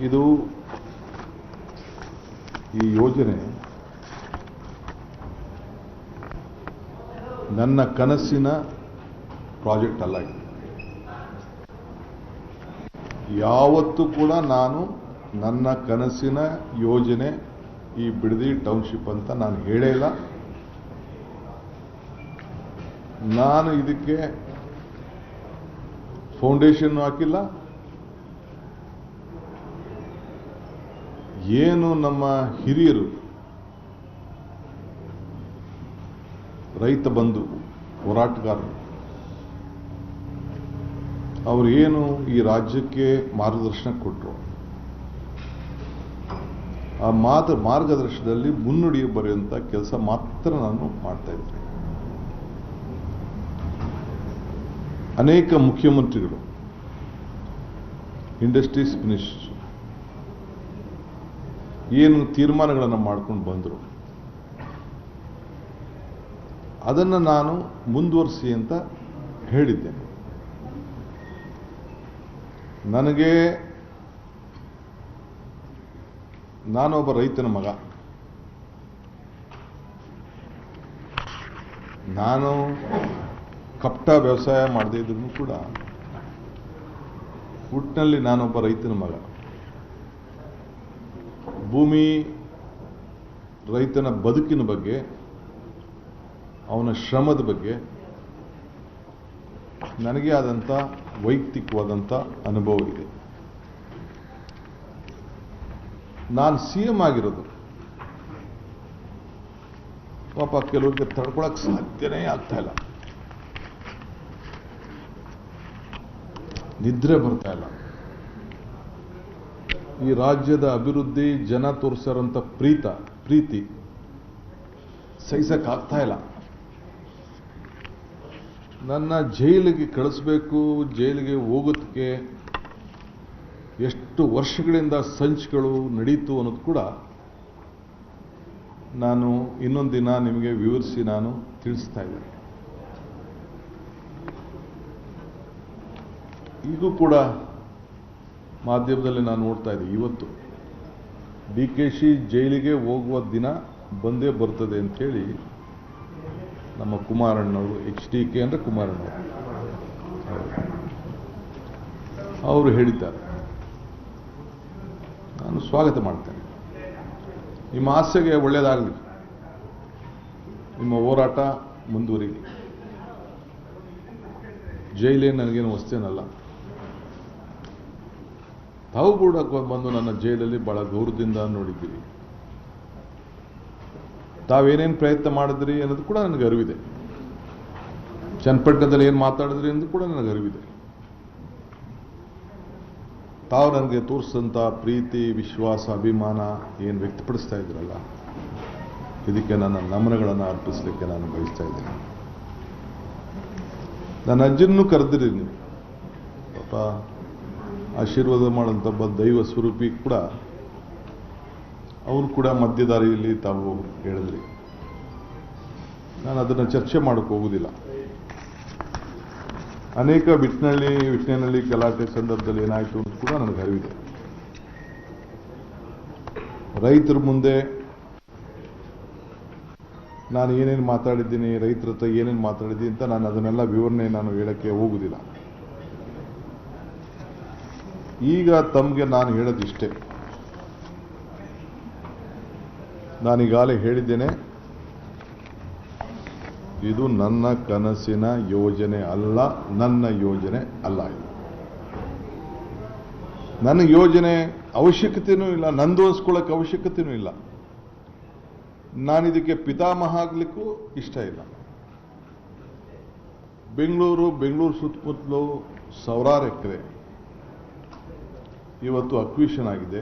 ಇದು ಈ ಯೋಜನೆ ನನ್ನ ಕನಸಿನ ಪ್ರಾಜೆಕ್ಟ್ ಅಲ್ಲ. ಇದು ಯಾವತ್ತೂ ಕೂಡ ನಾನು ನನ್ನ ಕನಸಿನ ಯೋಜನೆ ಈ ಬಿಡದಿ ಟೌನ್ಶಿಪ್ ಅಂತ ನಾನು ಹೇಳೇ ಇಲ್ಲ. ನಾನು ಇದಕ್ಕೆ ಫೌಂಡೇಶನ್ ಹಾಕಿಲ್ಲ. ಏನು ನಮ್ಮ ಹಿರಿಯರು ರೈತ ಬಂಧು ಹೋರಾಟಗಾರರು ಅವರು ಏನು ಈ ರಾಜ್ಯಕ್ಕೆ ಮಾರ್ಗದರ್ಶನ ಕೊಟ್ಟರು, ಆ ಮಾರ್ಗದರ್ಶನದಲ್ಲಿ ಮುನ್ನುಡಿ ಬರೆಯುವಂಥ ಕೆಲಸ ಮಾತ್ರ ನಾನು ಮಾಡ್ತಾ ಇದ್ದೆ. ಅನೇಕ ಮುಖ್ಯಮಂತ್ರಿಗಳು, ಇಂಡಸ್ಟ್ರೀಸ್ ಮಿನಿಸ್ಟರ್ ಏನು ತೀರ್ಮಾನಗಳನ್ನು ಮಾಡ್ಕೊಂಡು ಬಂದರು ಅದನ್ನು ನಾನು ಮುಂದುವರಿಸಿ ಅಂತ ಹೇಳಿದ್ದೆ. ನಾನೊಬ್ಬ ರೈತನ ಮಗ. ನಾನು ಕಪಟ ವ್ಯವಸಾಯ ಮಾಡದೇ ಇದ್ರೂ ಕೂಡ ಹುಟ್ಟಿನಲ್ಲಿ ನಾನೊಬ್ಬ ರೈತನ ಮಗ. ಭೂಮಿ, ರೈತನ ಬದುಕಿನ ಬಗ್ಗೆ, ಅವನ ಶ್ರಮದ ಬಗ್ಗೆ ನನಗೆ ಆದಂಥ ವೈಯಕ್ತಿಕವಾದಂಥ ಅನುಭವ ಇದೆ. ನಾನು CM ಆಗಿರೋದು ಪಾಪ ಕೆಲವರಿಗೆ ತಡ್ಕೊಳಕ್ಕೆ ಸಾಧ್ಯನೇ ಆಗ್ತಾ ಇಲ್ಲ, ನಿದ್ರೆ ಬರ್ತಾ ಇಲ್ಲ. ಈ ರಾಜ್ಯದ ಅಭಿವೃದ್ಧಿ, ಜನ ತೋರಿಸಿರೋಂಥ ಪ್ರೀತಿ ಸಹಿಸಕ್ಕಾಗ್ತಾ ಇಲ್ಲ. ನನ್ನ ಜೈಲಿಗೆ ಕಳಿಸ್ಬೇಕು, ಜೈಲಿಗೆ ಹೋಗೋದಕ್ಕೆ ಎಷ್ಟು ವರ್ಷಗಳಿಂದ ಸಂಚುಗಳು ನಡೀತು ಅನ್ನೋದು ಕೂಡ ನಾನು ಇನ್ನೊಂದು ದಿನ ನಿಮಗೆ ವಿವರಿಸಿ ನಾನು ತಿಳಿಸ್ತಾ ಇದ್ದೇನೆ. ಈಗೂ ಕೂಡ ಮಾಧ್ಯಮದಲ್ಲಿ ನಾನು ನೋಡ್ತಾ ಇದ್ದೆ, ಇವತ್ತು DKC ಜೈಲಿಗೆ ಹೋಗುವ ದಿನ ಬಂದೇ ಬರ್ತದೆ ಅಂಥೇಳಿ ನಮ್ಮ ಕುಮಾರಣ್ಣವರು, HDK ಅಂದರೆ ಕುಮಾರಣ್ಣವರು ಅವರು ಹೇಳಿದ್ದಾರೆ. ನಾನು ಸ್ವಾಗತ ಮಾಡ್ತೇನೆ. ನಿಮ್ಮ ಆಸೆಗೆ ಒಳ್ಳೆಯದಾಗಲಿ, ನಿಮ್ಮ ಹೋರಾಟ ಮುಂದುವರಿಲಿ. ಜೈಲೇ ನನಗೇನು ವಸ್ತೇನಲ್ಲ. ತಾವು ಕೂಡ ಬಂದು ನನ್ನ ಜೈಲಲ್ಲಿ ಬಹಳ ಗೌರವದಿಂದ ನೋಡಿದ್ದೀರಿ. ತಾವೇನೇನು ಪ್ರಯತ್ನ ಮಾಡಿದ್ರಿ ಅನ್ನೋದು ಕೂಡ ನನಗೆ ಅರಿವಿದೆ. ಚನ್ನಪಟ್ಟಣದಲ್ಲಿ ಏನು ಮಾತಾಡಿದ್ರಿ ಅನ್ನೋದು ಕೂಡ ನನಗೆ ಅರಿವಿದೆ. ತಾವು ನನಗೆ ತೋರಿಸಿದಂಥ ಪ್ರೀತಿ, ವಿಶ್ವಾಸ, ಅಭಿಮಾನ ಏನು ವ್ಯಕ್ತಪಡಿಸ್ತಾ ಇದ್ರಲ್ಲ, ಇದಕ್ಕೆ ನನ್ನ ನಮನಗಳನ್ನು ಅರ್ಪಿಸಲಿಕ್ಕೆ ನಾನು ಬಯಸ್ತಾ ಇದ್ದೀನಿ. ನನ್ನ ಅಜ್ಜನೂ ಕರೆದಿರಿ ನೀವು, ಪಾಪ ಆಶೀರ್ವಾದ ಮಾಡೋಂಥ ಒಬ್ಬ ದೈವ ಸ್ವರೂಪಿ ಕೂಡ, ಅವನು ಕೂಡ ಮಧ್ಯದಾರಿಯಲ್ಲಿ ತಾವು ಹೇಳಿದ್ರಿ. ನಾನು ಅದನ್ನು ಚರ್ಚೆ ಮಾಡೋಕ್ಕೆ ಹೋಗುವುದಿಲ್ಲ. ಅನೇಕ ವಿಟ್ನೆನಲ್ಲಿ ಗಲಾಟೆ ಸಂದರ್ಭದಲ್ಲಿ ಏನಾಯಿತು ಅಂತ ಕೂಡ ನನಗೆ ಅರಿವಿದೆ. ರೈತರ ಮುಂದೆ ನಾನು ಏನೇನು ಮಾತಾಡಿದ್ದೀನಿ, ರೈತರ ಹತ್ರ ಏನೇನು ಮಾತಾಡಿದ್ದೀನಿ ಅಂತ ನಾನು ಅದನ್ನೆಲ್ಲ ವಿವರಣೆ ನಾನು ಹೇಳಕ್ಕೆ ಹೋಗುವುದಿಲ್ಲ. ಈಗ ತಮಗೆ ನಾನು ಹೇಳೋದಿಷ್ಟೇ. ನಾನೀಗಾಗಲೇ ಹೇಳಿದ್ದೇನೆ, ಇದು ನನ್ನ ಕನಸಿನ ಯೋಜನೆ ಅಲ್ಲ, ನನ್ನ ಯೋಜನೆ ಅಲ್ಲ. ಇದು ನನ್ನ ಯೋಜನೆ ಅವಶ್ಯಕತೆಯೂ ಇಲ್ಲ, ನಂದು ಅನ್ಸ್ಕೊಳ್ಳೋಕೆ ಅವಶ್ಯಕತೆಯೂ ಇಲ್ಲ. ನಾನಿದಕ್ಕೆ ಪಿತಾಮಹ ಆಗಲಿಕ್ಕೂ ಇಷ್ಟ ಇಲ್ಲ. ಬೆಂಗಳೂರು ಸುತ್ತಮುತ್ತಲು ಸಾವಿರಾರು ಎಕರೆ ಇವತ್ತು ಅಕ್ವಿಷನ್ ಆಗಿದೆ.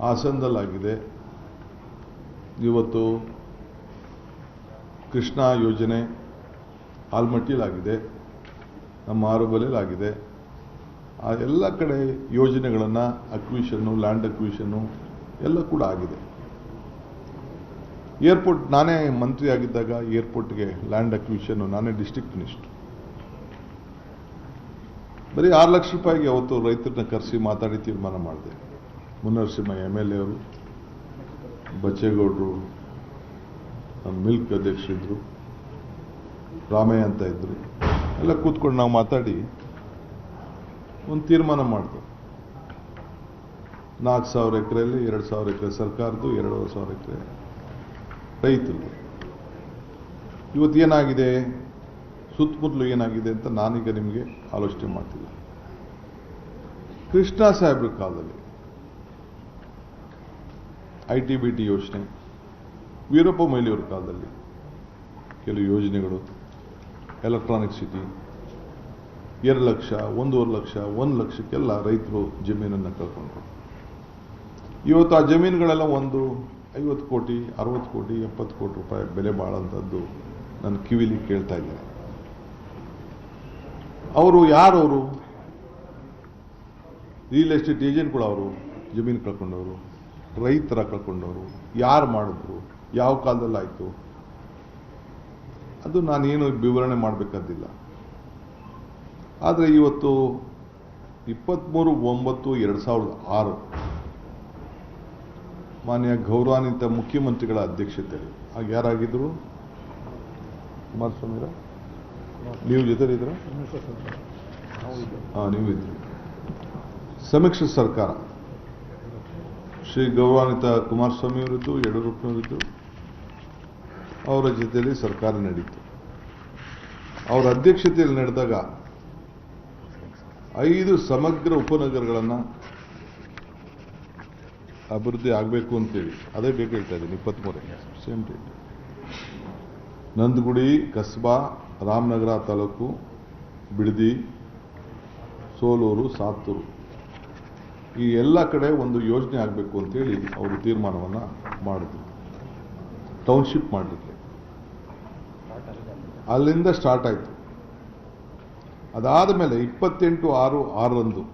ಹಾಸನದಲ್ಲಾಗಿದೆ, ಇವತ್ತು ಕೃಷ್ಣಾ ಯೋಜನೆ ಆಲ್ಮಟ್ಟಿಲಾಗಿದೆ, ನಮ್ಮ ಆರೋಬಲೆಯಲ್ಲಾಗಿದೆ. ಆ ಎಲ್ಲ ಕಡೆ ಯೋಜನೆಗಳನ್ನು ಅಕ್ವಿಷನ್ನು, ಲ್ಯಾಂಡ್ ಅಕ್ವಿಷನ್ನು ಎಲ್ಲ ಕೂಡ ಆಗಿದೆ. ಏರ್ಪೋರ್ಟ್ ನಾನೇ ಮಂತ್ರಿ ಆಗಿದ್ದಾಗ ಏರ್ಪೋರ್ಟ್ಗೆ ಲ್ಯಾಂಡ್ ಅಕ್ವಿಷನ್ನು ನಾನೇ ಡಿಸ್ಟ್ರಿಕ್ಟ್ ಮಿನಿಸ್ಟರ್. ಬರೀ 6 ಲಕ್ಷ ರೂಪಾಯಿಗೆ ಅವತ್ತು ರೈತರನ್ನ ಕರೆಸಿ ಮಾತಾಡಿ ತೀರ್ಮಾನ ಮಾಡಿದೆ. ಮುನ್ನರಸಿಂಹ MLA ಅವರು, ಬಚ್ಚೇಗೌಡರು, ಮಿಲ್ಕ್ ಅಧ್ಯಕ್ಷರಿದ್ದರು, ರಾಮಯ್ಯ ಅಂತ ಇದ್ದರು, ಎಲ್ಲ ಕೂತ್ಕೊಂಡು ನಾವು ಮಾತಾಡಿ ಒಂದು ತೀರ್ಮಾನ ಮಾಡಿದೆ. 4,000 ಎಕರೆಯಲ್ಲಿ 2,000 ಎಕರೆ ಸರ್ಕಾರದ್ದು, 2,500 ಎಕರೆ ರೈತರು. ಇವತ್ತು ಏನಾಗಿದೆ, ಸುತ್ತಮುತ್ತಲು ಏನಾಗಿದೆ ಅಂತ ನಾನೀಗ ನಿಮಗೆ ಆಲೋಚನೆ ಮಾಡ್ತಿಲ್ಲ. ಕೃಷ್ಣ ಸಾಹೇಬ್ರ ಕಾಲದಲ್ಲಿ ITBT ಯೋಜನೆ, ವೀರಪ್ಪ ಮೊಯ್ಲಿಯವ್ರ ಕಾಲದಲ್ಲಿ ಕೆಲವು ಯೋಜನೆಗಳು, ಎಲೆಕ್ಟ್ರಾನಿಕ್ ಸಿಟಿ, 2 ಲಕ್ಷ, 1.5 ಲಕ್ಷ, 1 ಲಕ್ಷಕ್ಕೆಲ್ಲ ರೈತರು ಜಮೀನನ್ನು ಕಳ್ಕೊಂಡ್ರು. ಇವತ್ತು ಆ ಜಮೀನುಗಳೆಲ್ಲ ಒಂದು 50 ಕೋಟಿ, 60 ಕೋಟಿ, 70 ಕೋಟಿ ರೂಪಾಯಿ ಬೆಲೆ ಬಾಳಂಥದ್ದು ನನ್ನ ಕಿವಿಲಿ ಕೇಳ್ತಾ ಇದ್ದೇನೆ. ಅವರು ಯಾರವರು? ರಿಯಲ್ ಎಸ್ಟೇಟ್ ಏಜೆಂಟ್ಗಳು. ಅವರು ಜಮೀನು ಕಳ್ಕೊಂಡವರು, ರೈತರ ಕಳ್ಕೊಂಡವರು. ಯಾರು ಮಾಡಿದ್ರು, ಯಾವ ಕಾಲದಲ್ಲಿ ಆಯಿತು, ಅದು ನಾನೇನು ವಿವರಣೆ ಮಾಡಬೇಕಾದಿಲ್ಲ. ಆದರೆ ಇವತ್ತು 23/9/2006 ಮಾನ್ಯ ಗೌರವಾನ್ವಿತ ಮುಖ್ಯಮಂತ್ರಿಗಳ ಅಧ್ಯಕ್ಷತೆಯಲ್ಲಿ, ಆಗ ಯಾರಾಗಿದ್ದರು? ಕುಮಾರಸ್ವಾಮಿ ನೀವು ಜೊತೆಲಿದ್ರ? ನೀವು ಇದ್ರಿ. ಸಮ್ಮಿಶ್ರ ಸರ್ಕಾರ, ಶ್ರೀ ಗೌರವಾನ್ವಿತ ಕುಮಾರಸ್ವಾಮಿ ಅವರಿದ್ದು, ಯಡಿಯೂರಪ್ಪನವರಿದ್ದು, ಅವರ ಜೊತೆಯಲ್ಲಿ ಸರ್ಕಾರ ನಡೀತು. ಅವರ ಅಧ್ಯಕ್ಷತೆಯಲ್ಲಿ ನಡೆದಾಗ 5 ಸಮಗ್ರ ಉಪನಗರಗಳನ್ನು ಅಭಿವೃದ್ಧಿ ಆಗಬೇಕು ಅಂತೇಳಿ, ಅದೇ ಬೇಕು ಹೇಳ್ತಾ ಇದ್ದೀನಿ. 23 ಸೇಮ್ ಡೇಟ್. ನಂದಗುಡಿ, ಕಸ್ಬಾ, ರಾಮನಗರ ತಾಲೂಕು, ಬಿಡದಿ, ಸೋಲೂರು, ಸಾತ್ತೂರು, ಈ ಎಲ್ಲ ಕಡೆ ಒಂದು ಯೋಜನೆ ಆಗಬೇಕು ಅಂತೇಳಿ ಅವರು ತೀರ್ಮಾನವನ್ನು ಮಾಡಿದ್ರು. ಟೌನ್ಶಿಪ್ ಮಾಡಲಿಕ್ಕೆ ಅಲ್ಲಿಂದ ಸ್ಟಾರ್ಟ್ ಆಯಿತು. ಅದಾದ ಮೇಲೆ 28/6/6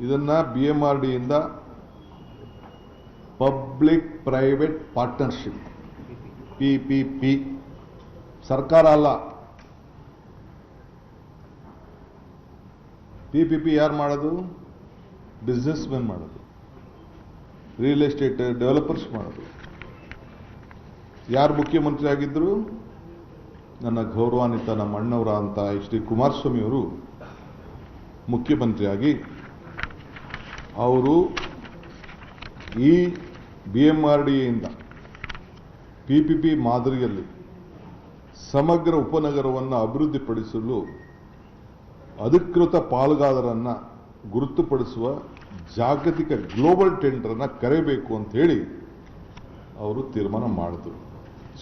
ಇದನ್ನು BMRDಯಿಂದ ಪಬ್ಲಿಕ್ ಪ್ರೈವೇಟ್ ಪಾರ್ಟ್ನರ್ಶಿಪ್, PPP, ಸರ್ಕಾರ ಅಲ್ಲ. PPP ಯಾರು ಮಾಡೋದು? ಬಿಸ್ನೆಸ್ ಮೆನ್ ಮಾಡೋದು, ರಿಯಲ್ ಎಸ್ಟೇಟ್ ಡೆವಲಪರ್ಸ್ ಮಾಡೋದು. ಯಾರು ಮುಖ್ಯಮಂತ್ರಿ ಆಗಿದ್ದರು? ನನ್ನ ಗೌರವಾನ್ವಿತ ನಮ್ಮ ಅಣ್ಣವರ ಅಂತ HD ಕುಮಾರಸ್ವಾಮಿ ಅವರು ಮುಖ್ಯಮಂತ್ರಿಯಾಗಿ ಅವರು ಈ BMRDಯಿಂದ PPP ಮಾದರಿಯಲ್ಲಿ ಸಮಗ್ರ ಉಪನಗರವನ್ನು ಅಭಿವೃದ್ಧಿಪಡಿಸಲು ಅಧಿಕೃತ ಪಾಲುದಾರರನ್ನು ಗುರುತುಪಡಿಸುವ ಜಾಗತಿಕ ಗ್ಲೋಬಲ್ ಟೆಂಡರನ್ನು ಕರೆಯಬೇಕು ಅಂತ ಹೇಳಿ ಅವರು ತೀರ್ಮಾನ ಮಾಡಿದ್ರು.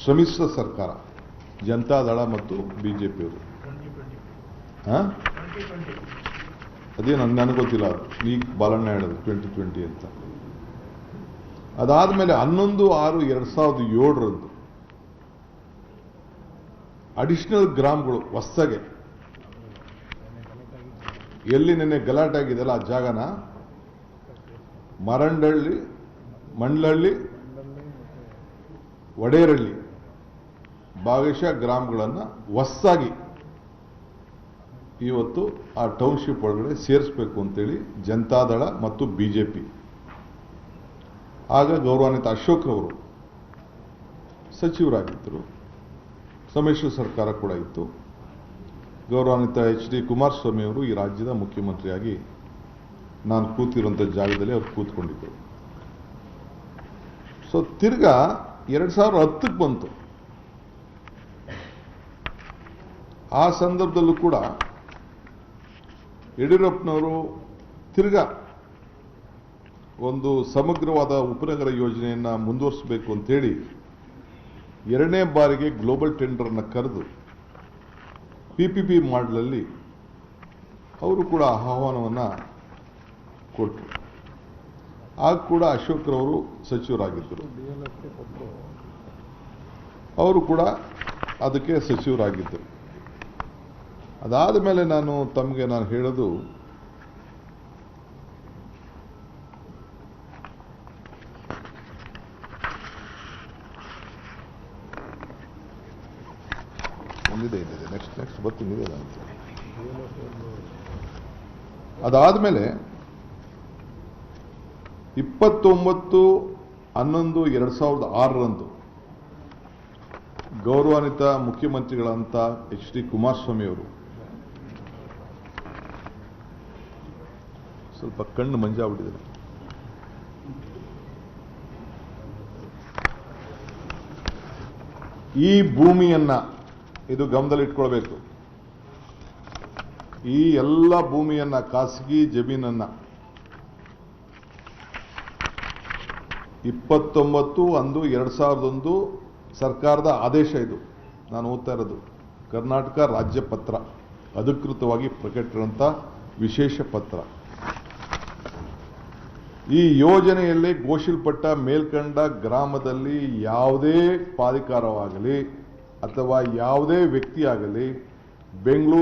ಸಮ್ಮಿಶ್ರ ಸರ್ಕಾರ, ಜನತಾದಳ ಮತ್ತು BJP ಅವರು. ಅದೇನು ನನಗೆ ಗೊತ್ತಿಲ್ಲ, ಅದು ಈಗ ಬಾಲಣ್ಣ ಹೇಳೋದು 2020 ಅಂತ. ಅದಾದಮೇಲೆ 11/6/2007 ಅಡಿಷನಲ್ ಗ್ರಾಮಗಳು ಹೊಸಗೆ, ಎಲ್ಲಿ ನೆನ್ನೆ ಗಲಾಟೆ ಆಗಿದೆಯಲ್ಲ ಆ ಜಾಗನ, ಮರಂಡಳ್ಳಿ, ಮಂಡ್ಲಹಳ್ಳಿ, ವಡೇರಳ್ಳಿ ಭಾಗಶಃ ಗ್ರಾಮಗಳನ್ನು ಹೊಸದಾಗಿ ಇವತ್ತು ಆ ಟೌನ್ಶಿಪ್ ಒಳಗಡೆ ಸೇರಿಸಬೇಕು ಅಂತೇಳಿ ಜನತಾದಳ ಮತ್ತು BJP. ಆಗ ಗೌರವಾನ್ವಿತ ಅಶೋಕ್ರವರು ಸಚಿವರಾಗಿದ್ದರು, ಸಮ್ಮಿಶ್ರ ಸರ್ಕಾರ ಕೂಡ ಇತ್ತು. ಗೌರವಾನ್ವಿತ HD ಕುಮಾರಸ್ವಾಮಿ ಅವರು ಈ ರಾಜ್ಯದ ಮುಖ್ಯಮಂತ್ರಿಯಾಗಿ ನಾನು ಕೂತಿರುವಂಥ ಜಾಗದಲ್ಲಿ ಅವ್ರು ಕೂತ್ಕೊಂಡಿದ್ದರು. ಸೊ ತಿರ್ಗಾ 2010ಕ್ಕೆ ಬಂತು. ಆ ಸಂದರ್ಭದಲ್ಲೂ ಕೂಡ ಯಡಿಯೂರಪ್ಪನವರು ತಿರ್ಗಾ ಒಂದು ಸಮಗ್ರವಾದ ಉಪನಗರ ಯೋಜನೆಯನ್ನು ಮುಂದುವರಿಸಬೇಕು ಅಂತೇಳಿ 2ನೇ ಬಾರಿಗೆ ಗ್ಲೋಬಲ್ ಟೆಂಡರ್ನ ಕರೆದು PPP ಮಾಡಲಲ್ಲಿ ಅವರು ಕೂಡ ಆಹ್ವಾನವನ್ನು ಕೊಟ್ಟರು. ಆಗ ಕೂಡ ಅಶೋಕ್ರವರು ಸಚಿವರಾಗಿದ್ದರು, ಅವರು ಕೂಡ ಅದಕ್ಕೆ ಸಚಿವರಾಗಿದ್ದರು. ಅದಾದ ಮೇಲೆ ನಾನು ಹೇಳೋದು, ಒಂದಿದೆ ನೆಕ್ಸ್ಟ್ ಬರ್ತೀನಿ ಅಂತ ಅದಾದಮೇಲೆ 29/11/2006 ಗೌರವಾನ್ವಿತ ಮುಖ್ಯಮಂತ್ರಿಗಳಂತ HD ಕುಮಾರಸ್ವಾಮಿ ಅವರು ಸ್ವಲ್ಪ ಕಣ್ಣು ಮಂಜಾಗ್ಬಿಟ್ಟಿದ್ದಾರೆ. ಈ ಭೂಮಿಯನ್ನ ಇದು ಗಮನದಲ್ಲಿಟ್ಕೊಳ್ಬೇಕು. ಈ ಎಲ್ಲ ಭೂಮಿಯನ್ನ ಖಾಸಗಿ ಜಮೀನನ್ನ 29/11/2001 ಸರ್ಕಾರದ ಆದೇಶ ಇದು. ನಾನು ಓದ್ತಾ ಇರೋದು ಕರ್ನಾಟಕ ರಾಜ್ಯ ಪತ್ರ, ಅಧಿಕೃತವಾಗಿ ಪ್ರಕಟಿಸಿದಂಥ ವಿಶೇಷ ಪತ್ರ. ಈ ಯೋಜನೆಯಲ್ಲಿ ಘೋಷಿಸಲ್ಪಟ್ಟ ಮೇಲ್ಕಂಡ ಗ್ರಾಮದಲ್ಲಿ ಯಾವುದೇ ಪ್ರಾಧಿಕಾರವಾಗಲಿ ಅಥವಾ ಯಾವುದೇ ವ್ಯಕ್ತಿಯಾಗಲಿ ಬೆಂಗಳೂರು